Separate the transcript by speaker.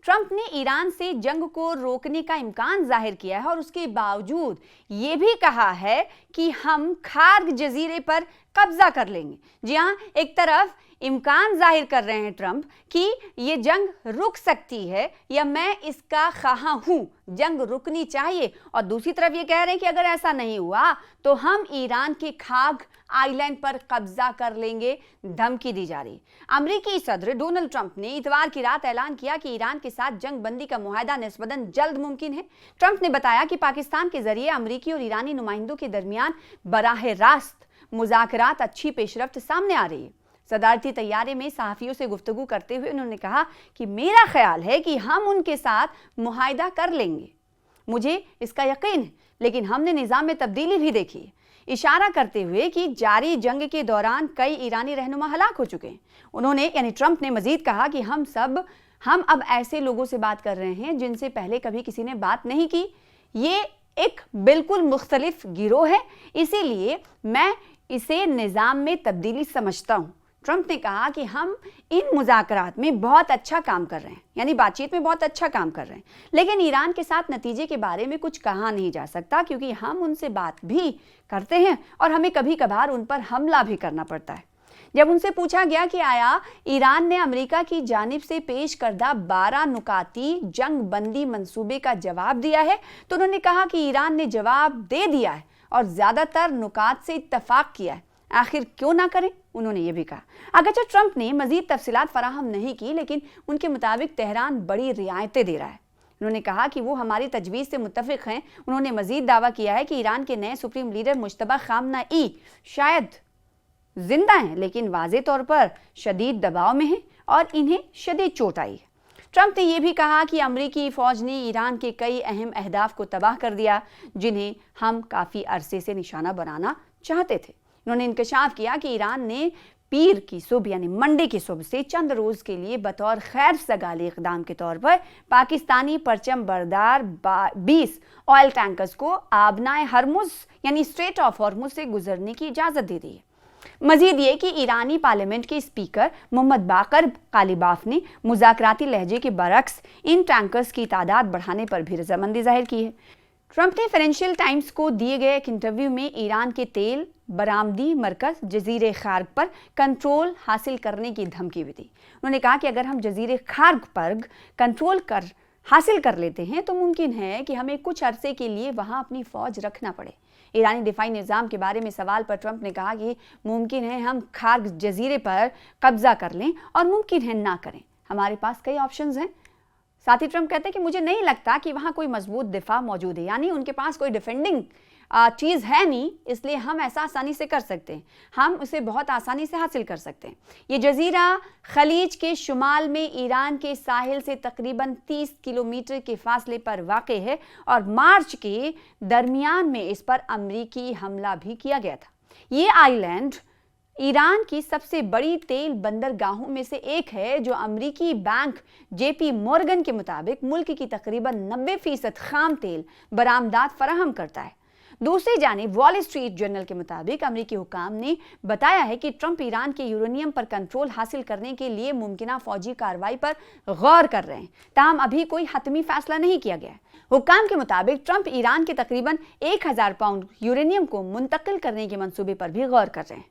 Speaker 1: Trump ने Iran से जंग को रोकने का इम्कान जाहिर किया है और उसके बावजूद ये भी कहा है कि हम खार्ग जजीरे पर कब्जा कर लेंगे। जी हाँ, एक तरफ इम्कान जाहिर कर रहे हैं ट्रंप कि ये जंग रुक सकती है या मैं इसका ख्वाह हूं, जंग रुकनी चाहिए, और दूसरी तरफ ये कह रहे हैं कि अगर ऐसा नहीं हुआ तो हम ईरान के खाग आइलैंड पर कब्जा कर लेंगे, धमकी दी जा रही। अमेरिकी सदर डोनाल्ड ट्रंप ने इतवार की रात ऐलान किया कि ईरान के साथ जंग बंदी का मुआहदा निस्बतन जल्द मुमकिन है। ट्रंप ने बताया कि पाकिस्तान के जरिए अमेरिकी और ईरानी नुमाइंदों के दरमियान बराह रास्त मुज़ाकरात अच्छी पेशरफ्त सामने आ रही है। सदारती तैयारे में सहाफ़ियों से गुफ्तगू करते हुए उन्होंने कहा कि मेरा ख्याल है कि हम उनके साथ मुआहदा कर लेंगे, मुझे इसका यकीन है, लेकिन हमने निज़ाम में तब्दीली भी देखी है, इशारा करते हुए कि जारी जंग के दौरान कई ईरानी रहनुमा हलाक हो चुके हैं। उन्होंने यानी ट्रंप ने मजीद कहा कि हम अब ऐसे लोगों से बात कर रहे हैं जिनसे पहले कभी किसी ने बात नहीं की। ये एक बिल्कुल मुख्तलिफ गिरोह है, इसीलिए मैं इसे निज़ाम में तब्दीली समझता हूँ। ट्रंप ने कहा कि हम इन मुज़ाकरात में बहुत अच्छा काम कर रहे हैं, यानी बातचीत में बहुत अच्छा काम कर रहे हैं, लेकिन ईरान के साथ नतीजे के बारे में कुछ कहा नहीं जा सकता क्योंकि हम उनसे बात भी करते हैं और हमें कभी कभार उन पर हमला भी करना पड़ता है। जब उनसे पूछा गया कि आया ईरान ने अमेरिका की जानिब से पेश करदा 12 नुकाती जंग बंदी मंसूबे का जवाब दिया है, तो उन्होंने कहा कि ईरान ने जवाब दे दिया है और ज़्यादातर नुकात से इत्तफाक किया है, आखिर क्यों ना करें, उन्होंने ये भी कहा। अगरचे ट्रंप ने मजीद तफसीलात फराहम नहीं की, लेकिन उनके मुताबिक तेहरान बड़ी रियायतें दे रहा है। उन्होंने कहा कि वो हमारी तजवीज़ से मुत्तफिक हैं। उन्होंने मजीद दावा किया है कि ईरान के नए सुप्रीम लीडर मुश्तबा खामनाई शायद जिंदा हैं, लेकिन वाज़े तौर पर शदीद दबाव में हैं और इन्हें शदीद चोट आई है। ट्रंप ने यह भी कहा कि अमरीकी फ़ौज ने ईरान के कई अहम अहदाफ को तबाह कर दिया जिन्हें हम काफ़ी अरसे से निशाना बनाना चाहते थे। उन्होंने इंकशाफ किया कि ईरान ने पीर की सुबह यानी मंडे की सुबह से चंद रोज़ के लिए बतौर खैर सगाली इक़दाम के तौर पर पाकिस्तानी परचम बरदार 20 ऑयल टैंकर्स को आबनाए हरमुज़ यानी स्ट्रेट ऑफ हॉर्मुज़ से गुजरने की इजाज़त दे दी है। मजीद ये कि ईरानी पार्लियामेंट के स्पीकर मोहम्मद बाकर कालिबाफ ने मुज़ाकराती लहजे के बरक्स इन टैंकर्स की तादाद बढ़ाने पर भी रजामंदी जाहिर की है। ट्रंप ने फाइनेंशियल टाइम्स को दिए गए एक इंटरव्यू में ईरान के तेल बरामदी मरकज जजीरे खार्ग पर कंट्रोल हासिल करने की धमकी भी दी। उन्होंने कहा कि अगर हम जजीरे खार्ग पर कंट्रोल हासिल कर लेते हैं तो मुमकिन है कि हमें कुछ अरसे के लिए वहां अपनी फौज रखना पड़े। ईरानी दिफाई निज़ाम के बारे में सवाल पर ट्रंप ने कहा कि मुमकिन है हम खार्ग जजीरे पर कब्जा कर लें और मुमकिन है ना करें, हमारे पास कई ऑप्शंस हैं। साथ ही ट्रंप कहते हैं कि मुझे नहीं लगता कि वहाँ कोई मजबूत दिफा मौजूद है, यानी उनके पास कोई डिफेंडिंग चीज़ है नहीं, इसलिए हम ऐसा आसानी से कर सकते हैं, हम उसे बहुत आसानी से हासिल कर सकते हैं। ये जजीरा खलीज के शुमाल में ईरान के साहिल से तकरीबन 30 किलोमीटर के फासले पर वाक़े है और मार्च के दरमियान में इस पर अमरीकी हमला भी किया गया था। ये आइलैंड ईरान की सबसे बड़ी तेल बंदरगाहों में से एक है, जो अमरीकी बैंक JP मॉर्गन के मुताबिक मुल्क की तकरीबन 90% खाम तेल बरामदात फराहम करता है। दूसरी जानिब वॉल स्ट्रीट जर्नल के मुताबिक अमरीकी हुकाम ने बताया है कि ट्रंप ईरान के यूरेनियम पर कंट्रोल हासिल करने के लिए मुमकिना फौजी कार्रवाई पर गौर कर रहे हैं, ताहम अभी कोई हतमी फैसला नहीं किया गया है। हुकाम के मुताबिक ट्रंप ईरान के तकरीबन 1000 पाउंड यूरेनियम को मुंतकिल करने के मंसूबे पर भी गौर कर रहे हैं।